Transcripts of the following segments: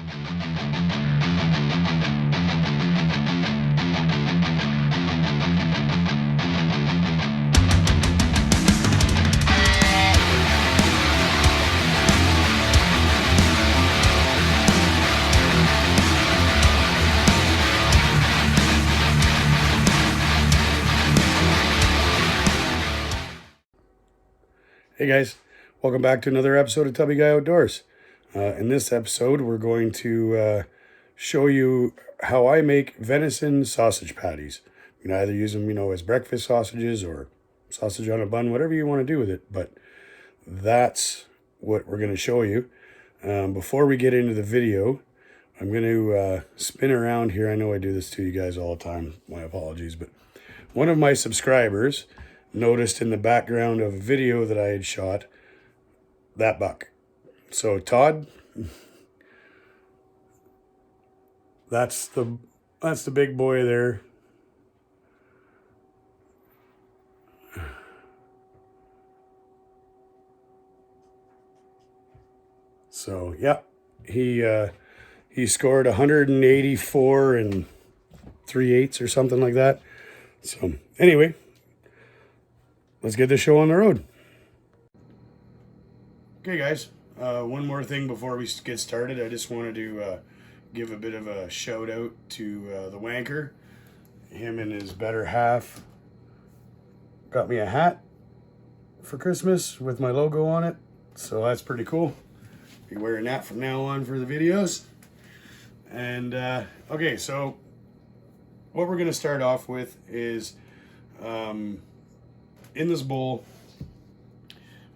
Hey guys, welcome back to another episode of Tubby Guy Outdoors. In this episode, we're going to show you how I make venison sausage patties. You can either use them, as breakfast sausages or sausage on a bun, whatever you want to do with it. But that's what we're going to show you. Before we get into the video, I'm going to spin around here. I know I do this to you guys all the time. My apologies, but one of my subscribers noticed in the background of a video that I had shot that buck. So Todd, that's the big boy there. So yeah, he scored 184 and 3/8 or something like that. So anyway, let's get this show on the road. Okay guys, one more thing before we get started. I just wanted to give a bit of a shout out to the wanker. Him and his better half got me a hat for Christmas with my logo on it. So that's pretty cool. Be wearing that from now on for the videos. And okay, so what we're going to start off with is in this bowl,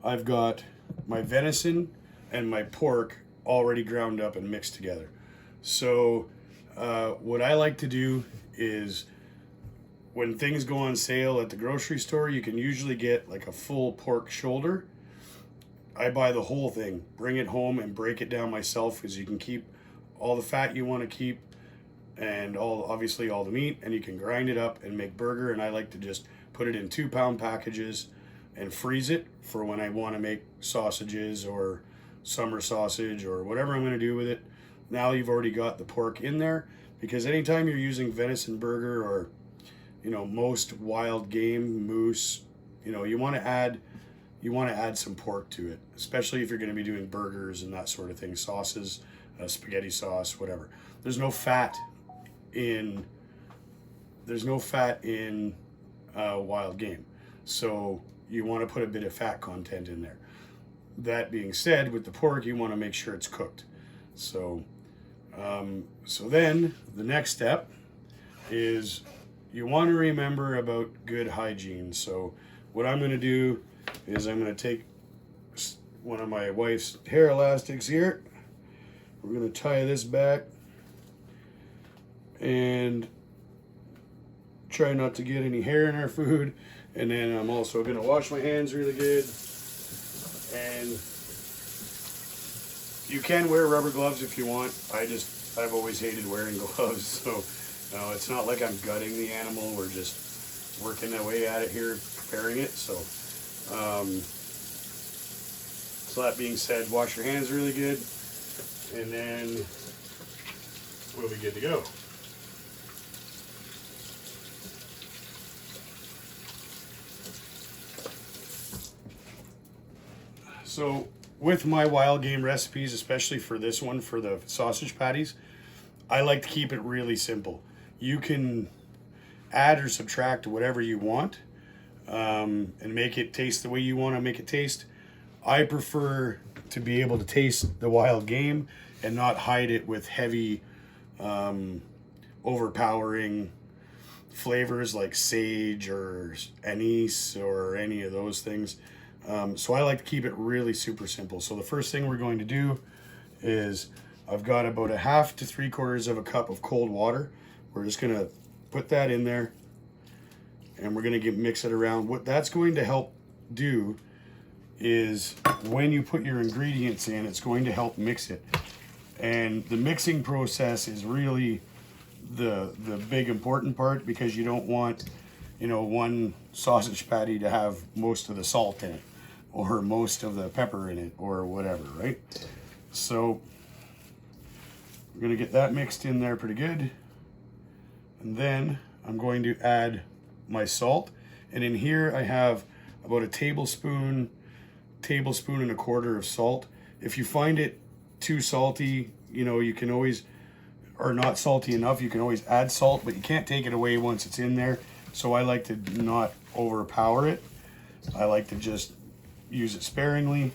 I've got my venison and my pork already ground up and mixed together. So what I like to do is when things go on sale at the grocery store, you can usually get like a full pork shoulder. I buy the whole thing, bring it home and break it down myself, because you can keep all the fat you want to keep and obviously all the meat, and you can grind it up and make burger. And I like to just put it in 2-pound packages and freeze it for when I want to make sausages or summer sausage or whatever I'm going to do with it. Now you've already got the pork in there, because anytime you're using venison burger or most wild game, moose, you want to add some pork to it, especially if you're going to be doing burgers and that sort of thing, sauces, spaghetti sauce, whatever. There's no fat in wild game, so you want to put a bit of fat content in there. That being said, with the pork, you want to make sure it's cooked. So then the next step is you want to remember about good hygiene. So what I'm going to do is I'm going to take one of my wife's hair elastics here. We're going to tie this back and try not to get any hair in our food. And then I'm also going to wash my hands really good. And you can wear rubber gloves if you want. I've always hated wearing gloves. So it's not like I'm gutting the animal. We're just working our way at it here, preparing it. So that being said, wash your hands really good, and then we'll be good to go. So with my wild game recipes, especially for this one, for the sausage patties, I like to keep it really simple. You can add or subtract whatever you want and make it taste the way you want to make it taste. I prefer to be able to taste the wild game and not hide it with heavy, overpowering flavors like sage or anise or any of those things. So I like to keep it really super simple. So the first thing we're going to do is I've got about 1/2 to 3/4 of a cup of cold water. We're just going to put that in there and we're going to mix it around. What that's going to help do is when you put your ingredients in, it's going to help mix it. And the mixing process is really the big important part, because you don't want one sausage patty to have most of the salt in it or most of the pepper in it or whatever, right? So I'm going to get that mixed in there pretty good. And then I'm going to add my salt. And in here I have about a tablespoon and a quarter of salt. If you find it too salty, you know, you can always, or not salty enough, you can always add salt, but you can't take it away once it's in there. So I like to not overpower it. I like to just use it sparingly.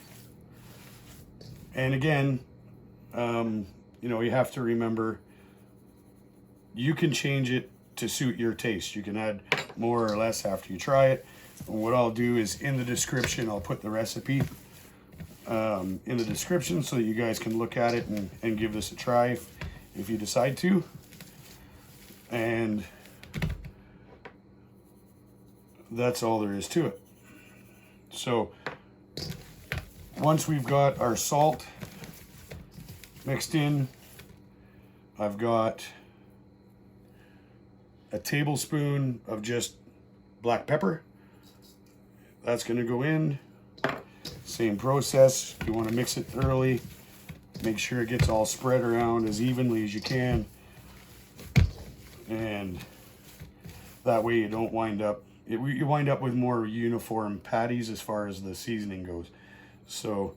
And again, you know, you have to remember, you can change it to suit your taste. You can add more or less after you try it. And what I'll do is in the description, I'll put the recipe in the description so that you guys can look at it and give this a try if you decide to. And that's all there is to it. So once we've got our salt mixed in, I've got a tablespoon of just black pepper. That's going to go in. Same process. You want to mix it thoroughly. Make sure it gets all spread around as evenly as you can. And that way you don't wind up, you wind up with more uniform patties as far as the seasoning goes. So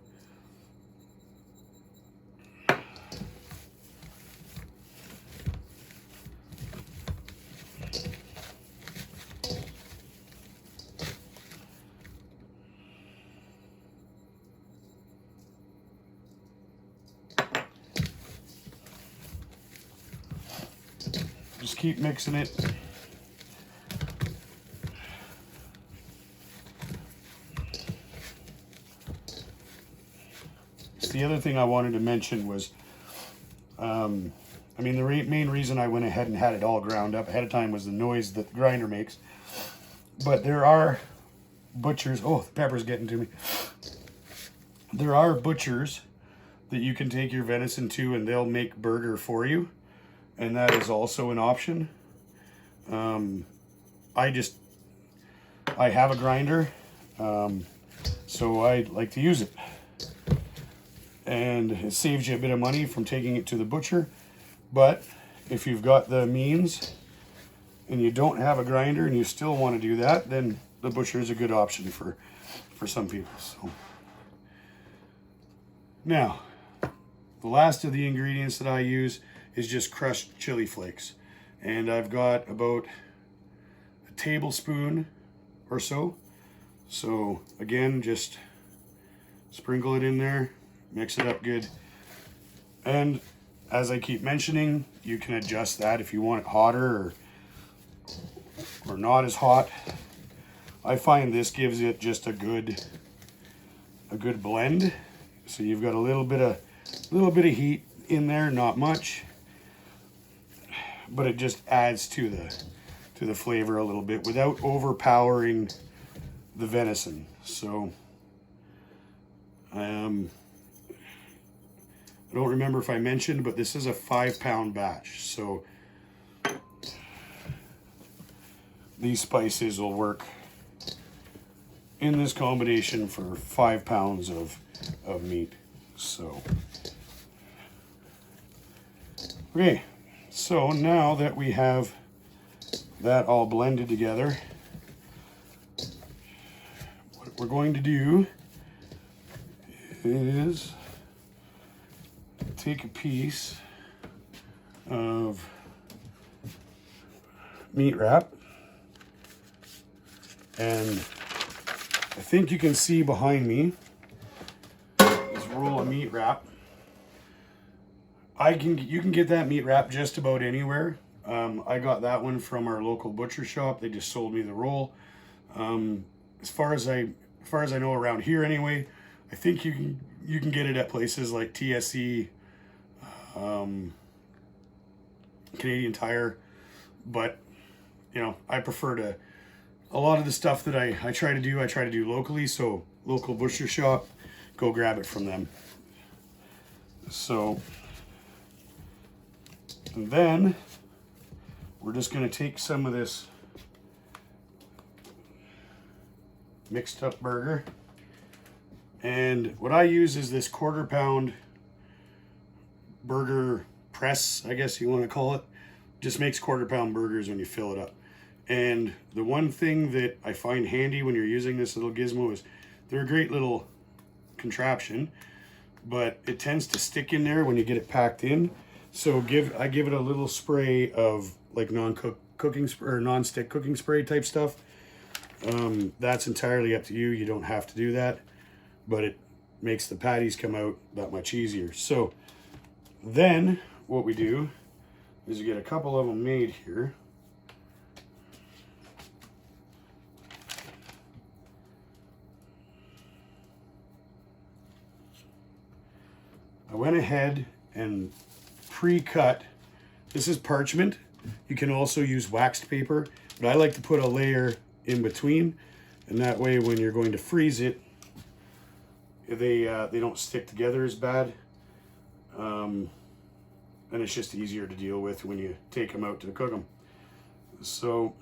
just keep mixing it. The other thing I wanted to mention was, I mean, the main reason I went ahead and had it all ground up ahead of time was the noise that the grinder makes. But there are butchers, oh, the pepper's getting to me. There are butchers that you can take your venison to and they'll make burger for you. And that is also an option. I have a grinder, so I like to use it. And it saves you a bit of money from taking it to the butcher. But if you've got the means and you don't have a grinder and you still want to do that, then the butcher is a good option for some people. So now, the last of the ingredients that I use is just crushed chili flakes. And I've got about a tablespoon or so. So again, just sprinkle it in there. Mix it up good. And as I keep mentioning, you can adjust that if you want it hotter or not as hot. I find this gives it just a good blend. So you've got a little bit of heat in there, not much, but it just adds to the flavor a little bit without overpowering the venison. So I don't remember if I mentioned, but this is a 5-pound batch. So these spices will work in this combination for 5 pounds of meat. So, okay. So now that we have that all blended together, what we're going to do is take a piece of meat wrap, and I think you can see behind me this roll of meat wrap. You can get that meat wrap just about anywhere. I got that one from our local butcher shop. They just sold me the roll. As far as I know around here anyway, I think you can get it at places like TSC, Canadian Tire, but you know, I prefer to, a lot of the stuff that I try to do locally. So local butcher shop, go grab it from them. So, and then we're just going to take some of this mixed up burger, and what I use is this 1/4 pound burger press, I guess you want to call it. Just makes quarter-pound burgers when you fill it up. And the one thing that I find handy when you're using this little gizmo is they're a great little contraption, but it tends to stick in there when you get it packed in. So I give it a little spray of like cooking or non-stick cooking spray type stuff. That's entirely up to you. You don't have to do that, but it makes the patties come out that much easier. So then what we do is you get a couple of them made here. I went ahead and pre-cut. This is parchment. You can also use waxed paper, but I like to put a layer in between, and that way when you're going to freeze it, they don't stick together as bad. And it's just easier to deal with when you take them out to cook them. So,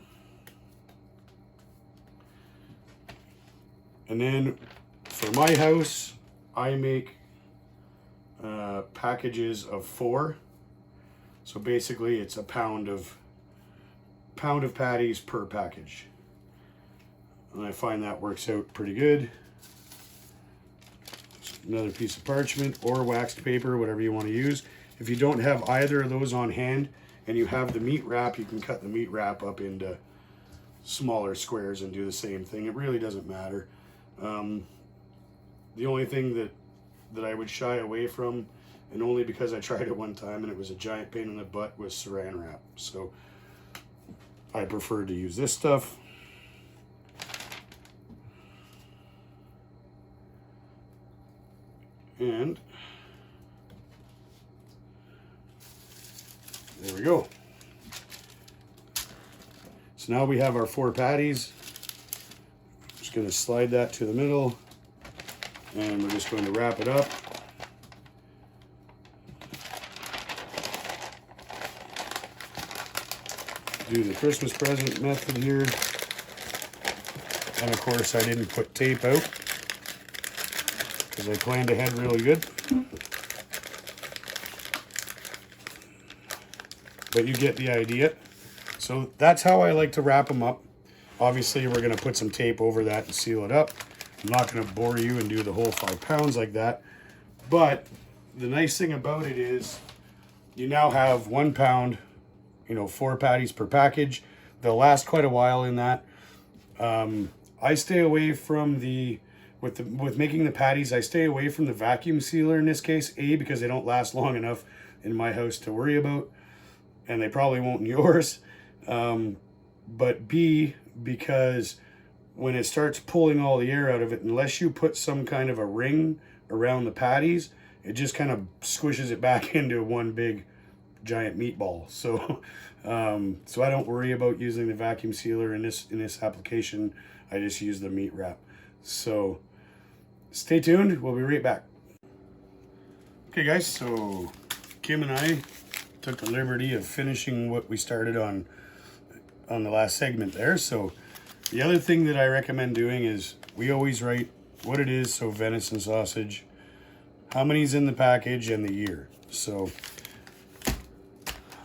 and then for my house, I make packages of 4. So basically it's a pound of patties per package. And I find that works out pretty good. Another piece of parchment or waxed paper, whatever you want to use. If you don't have either of those on hand and you have the meat wrap, you can cut the meat wrap up into smaller squares and do the same thing. It really doesn't matter. The only thing that I would shy away from, and only because I tried it one time and it was a giant pain in the butt, was saran wrap. So I prefer to use this stuff. And there we go. So now we have our 4 patties. Just going to slide that to the middle, and we're just going to wrap it up. Do the Christmas present method here. And of course I didn't put tape out because I planned ahead really good. But you get the idea. So that's how I like to wrap them up. Obviously we're going to put some tape over that and seal it up. I'm not going to bore you and do the whole 5 pounds like that. But the nice thing about it is you now have 1 pound, 4 patties per package. They'll last quite a while in that. I stay away from with making the patties, I stay away from the vacuum sealer in this case. A, because they don't last long enough in my house to worry about, and they probably won't in yours. But B, because when it starts pulling all the air out of it, unless you put some kind of a ring around the patties, it just kind of squishes it back into one big giant meatball. So so I don't worry about using the vacuum sealer in this application. I just use the meat wrap. So stay tuned, we'll be right back. Okay guys, so Kim and I took the liberty of finishing what we started on the last segment there. So the other thing that I recommend doing is we always write what it is. So venison sausage, how many's in the package, and the year. So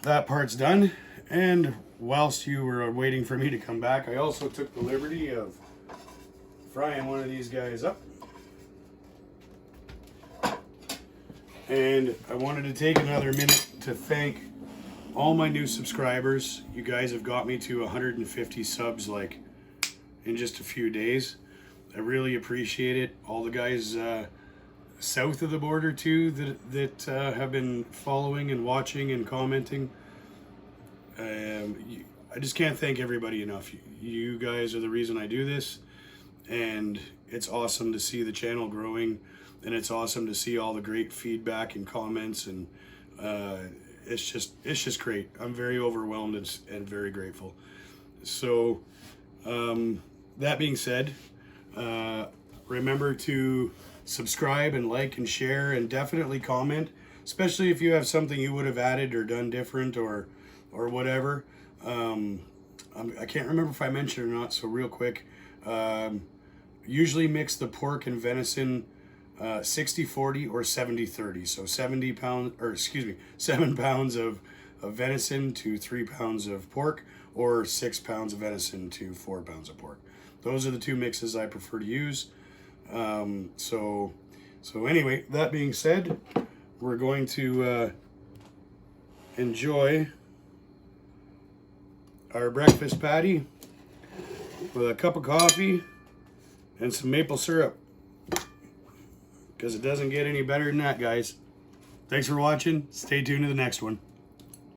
that part's done. And whilst you were waiting for me to come back, I also took the liberty of frying one of these guys up. And I wanted to take another minute to thank all my new subscribers. You guys have got me to 150 subs like in just a few days. I really appreciate it. All the guys south of the border too that have been following and watching and commenting. I just can't thank everybody enough. You guys are the reason I do this, and it's awesome to see the channel growing, and it's awesome to see all the great feedback and comments, and it's just great. I'm very overwhelmed and very grateful. So that being said, remember to subscribe and like and share, and definitely comment, especially if you have something you would have added or done different or whatever. I can't remember if I mentioned it or not, so real quick, usually mix the pork and venison 60-40 or 70-30. So 7 pounds of venison to 3 pounds of pork, or 6 pounds of venison to 4 pounds of pork. Those are the two mixes I prefer to use. So anyway, that being said, we're going to enjoy our breakfast patty with a cup of coffee and some maple syrup, because it doesn't get any better than that, guys. Thanks for watching. Stay tuned to the next one.